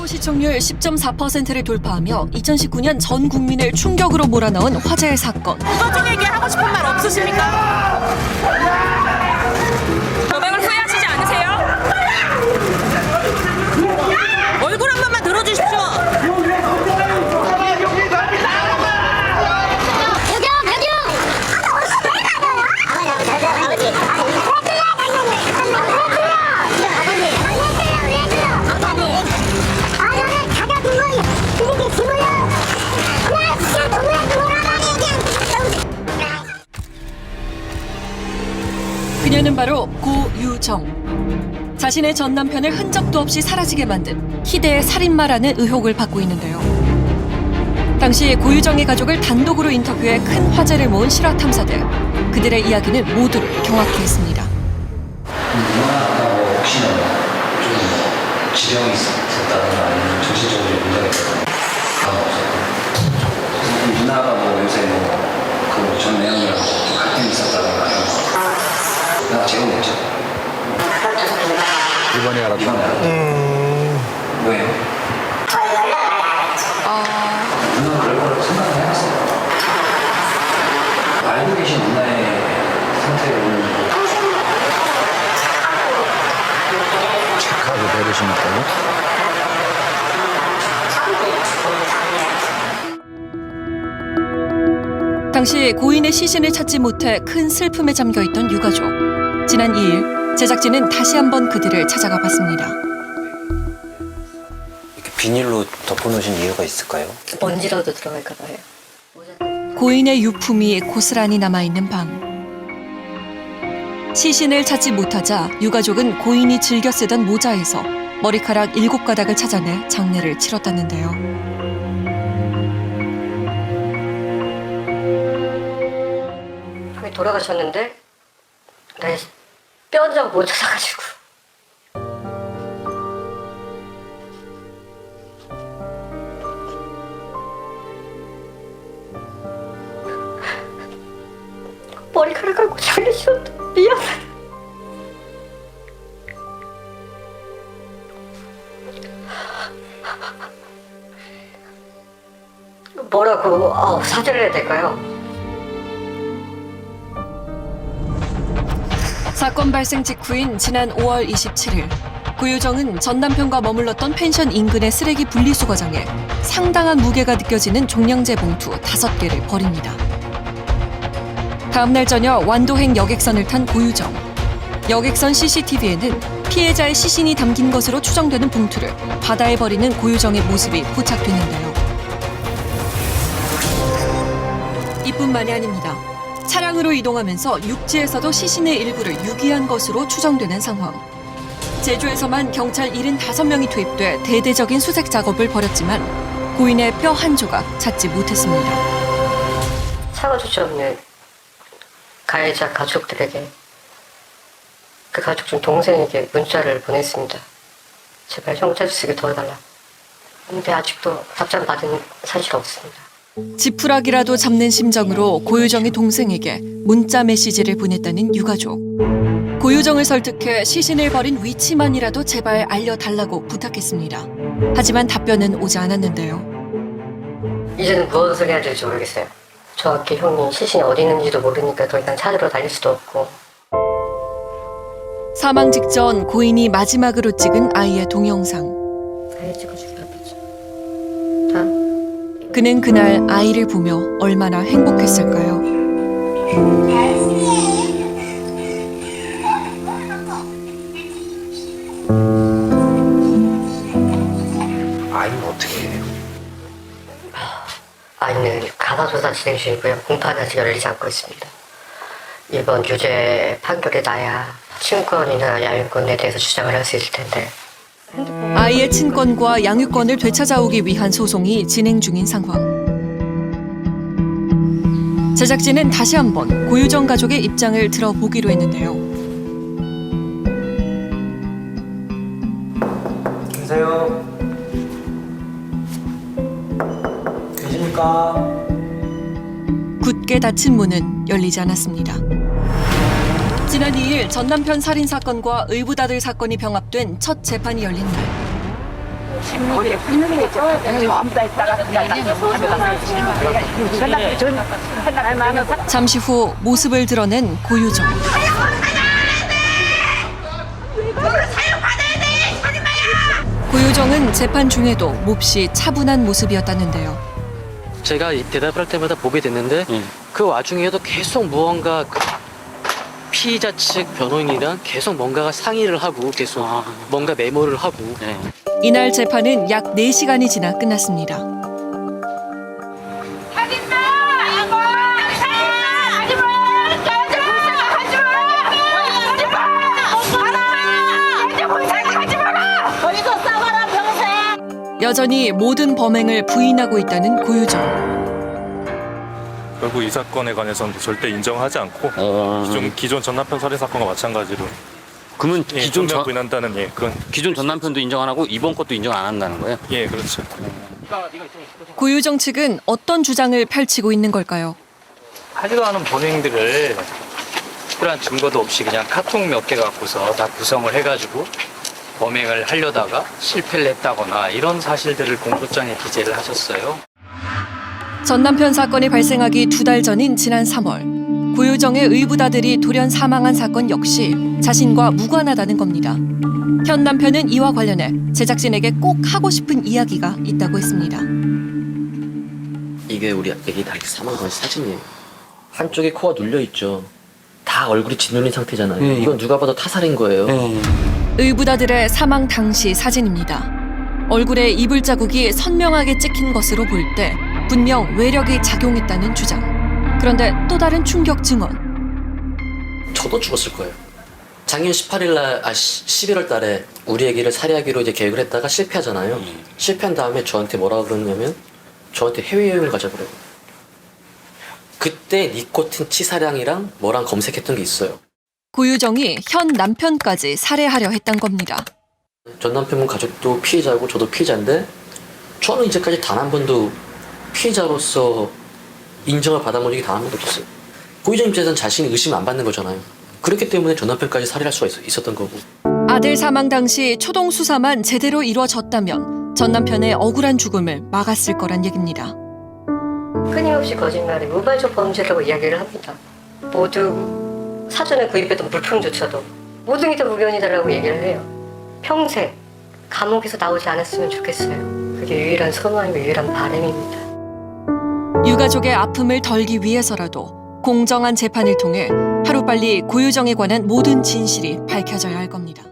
시청률 10.4%를 돌파하며 2019년 전 국민을 충격으로 몰아넣은 화제의 사건. 유가족에게 하고 싶은 말 없으십니까? 고백을 후회하시지 않으세요? 얼굴 한 번만 들어주십시오. 그녀는 바로 고유정. 자신의 전 남편을 흔적도 없이 사라지게 만든 희대의 살인마라는 의혹을 받고 있는데요. 당시 고유정의 가족을 단독으로 인터뷰해 큰 화제를 모은 실화 탐사들. 그들의 이야기는 모두를 경악케 했습니다. 누나가 혹시나 좀 지병이 있었다거나 아니면 정신적으로 문제가 있었다거나 그런 거 없었고 누나가 뭐 요새 뭐그전 내용이랑 좀 갈등이 있었다거나 이런 거 누나가 재혼했죠. 이번에 알았다. 왜요? 누나가 그럴 거라고 생각을 해봤어요. 알고 계신 누나의 상태를 착하게 배려심있다고? 당시 고인의 시신을 찾지 못해 큰 슬픔에 잠겨있던 유가족. 지난 2일 제작진은 다시 한번 그들을 찾아가 봤습니다. 이렇게 비닐로 덮어놓으신 이유가 있을까요? 먼지라도 들어갈까 봐요. 고인의 유품이 고스란히 남아있는 방. 시신을 찾지 못하자 유가족은 고인이 즐겨 쓰던 모자에서 머리카락 7가닥을 찾아내 장례를 치렀다는데요. 형이 돌아가셨는데 내 뼈 한 장 못 찾아가지고 머리카락하고 장례 치렀다. 미안해. 뭐라고 사죄를 해야 될까요? 사건 발생 직후인 지난 5월 27일 고유정은 전 남편과 머물렀던 펜션 인근의 쓰레기 분리수 거장에 상당한 무게가 느껴지는 종량제 봉투 5개를 버립니다. 다음 날 저녁 완도행 여객선을 탄 고유정. 여객선 CCTV에는 피해자의 시신이 담긴 것으로 추정되는 봉투를 바다에 버리는 고유정의 모습이 포착되는데요. 이뿐만이 아닙니다. 차량으로 이동하면서 육지에서도 시신의 일부를 유기한 것으로 추정되는 상황. 제주에서만 경찰 75명이 투입돼 대대적인 수색 작업을 벌였지만 고인의 뼈 한 조각 찾지 못했습니다. 사과 조치 없는 가해자 가족들에게 그 가족 중 동생에게 문자를 보냈습니다. 제발 형 찾을 수 있게 도와달라. 근데 아직도 답장 받은 사실 없습니다. 지푸라기라도 잡는 심정으로 고유정의 동생에게 문자 메시지를 보냈다는 유가족. 고유정을 설득해 시신을 버린 위치만이라도 제발 알려달라고 부탁했습니다. 하지만 답변은 오지 않았는데요. 이제는 무엇을 해야 될지 모르겠어요. 정확히 형이 시신이 어디 있는지도 모르니까 더 이상 찾으러 다닐 수도 없고. 사망 직전 고인이 마지막으로 찍은 아이의 동영상. 아이 찍어주기로 했죠. 그는 그날 아이를 보며 얼마나 행복했을까요? 아이는 어떻게 해요? 아이는 가사조사 진행 중이고요. 공판은 아직 열리지 않고 있습니다. 이번 유죄 판결이 나야 친권이나 양육권에 대해서 주장을 할 수 있을 텐데. 아이의 친권과 양육권을 되찾아오기 위한 소송이 진행 중인 상황. 제작진은 다시 한번 고유정 가족의 입장을 들어보기로 했는데요. 계세요? 계십니까? 굳게 닫힌 문은 열리지 않았습니다. 지난 2일 전 남편 살인 사건과 의붓아들 사건이 병합된 첫 재판이 열린 날. 잠시 후 모습을 드러낸 고유정. 고유정은 재판 중에도 몹시 차분한 모습이었다는데요. 제가 이 대답을 할 때마다 보게 됐는데 그 와중에도 계속 무언가 그 피의자 측 변호인이랑 계속 뭔가가 상의를 하고 계속 뭔가 메모를 하고 이날 재판은 약 4시간이 지나 끝났습니다. 여전히 모든 범행을 부인하고 있다는 고유정. 결국 이 사건에 관해서는 절대 인정하지 않고 기존 전 남편 살인 사건과 마찬가지로 그러면 기존 부인한다는 그런 기존 전 남편도 인정 안 하고 이번 것도 인정 안 한다는 거예요? 예 그렇죠. 고유정 측은 어떤 주장을 펼치고 있는 걸까요? 하지도 않은 범행들을 특별한 증거도 없이 그냥 카톡 몇 개 갖고서 다 구성을 해가지고 범행을 하려다가 실패를 했다거나 이런 사실들을 공소장에 기재를 하셨어요. 전 남편 사건이 발생하기 2달 전인 지난 3월 고유정의 의붓아들이 돌연 사망한 사건 역시 자신과 무관하다는 겁니다. 현 남편은 이와 관련해 제작진에게 꼭 하고 싶은 이야기가 있다고 했습니다. 이게 우리 애기 다 이렇게 사망한 사진이에요. 한쪽에 코가 눌려있죠. 다 얼굴이 짓눌린 상태잖아요. 이건 누가 봐도 타살인 거예요. 의붓아들의 사망 당시 사진입니다. 얼굴에 이불 자국이 선명하게 찍힌 것으로 볼 때 분명 외력이 작용했다는 주장. 그런데 또 다른 충격 증언. 저도 죽었을 거예요. 작년 11월 달에 우리 애기를 살해하기로 이제 계획을 했다가 실패하잖아요. 실패한 다음에 저한테 뭐라고 그러냐면 저한테 해외여행을 가자 그래요. 그때 니코틴 치사량이랑 뭐랑 검색했던 게 있어요. 고유정이 현 남편까지 살해하려 했던 겁니다. 전 남편분 가족도 피해자고 저도 피해자인데 저는 이제까지 단 한 번도 피해자로서 인정을 받아본 적이 단 한 번도 없었어요. 고유정 입장에서는 자신이 의심 안 받는 거잖아요. 그렇기 때문에 전 남편까지 살해할 수가 있었던 거고. 아들 사망 당시 초동 수사만 제대로 이루어졌다면 전 남편의 억울한 죽음을 막았을 거란 얘기입니다. 끊임없이 거짓말에 우발적 범죄라고 이야기를 합니다. 모두 사전에 구입했던 물품조차도 모든 게 다 무견이다라고 얘기를 해요. 평생 감옥에서 나오지 않았으면 좋겠어요. 그게 유일한 소망이고 유일한 바람입니다. 유가족의 아픔을 덜기 위해서라도 공정한 재판을 통해 하루빨리 고유정에 관한 모든 진실이 밝혀져야 할 겁니다.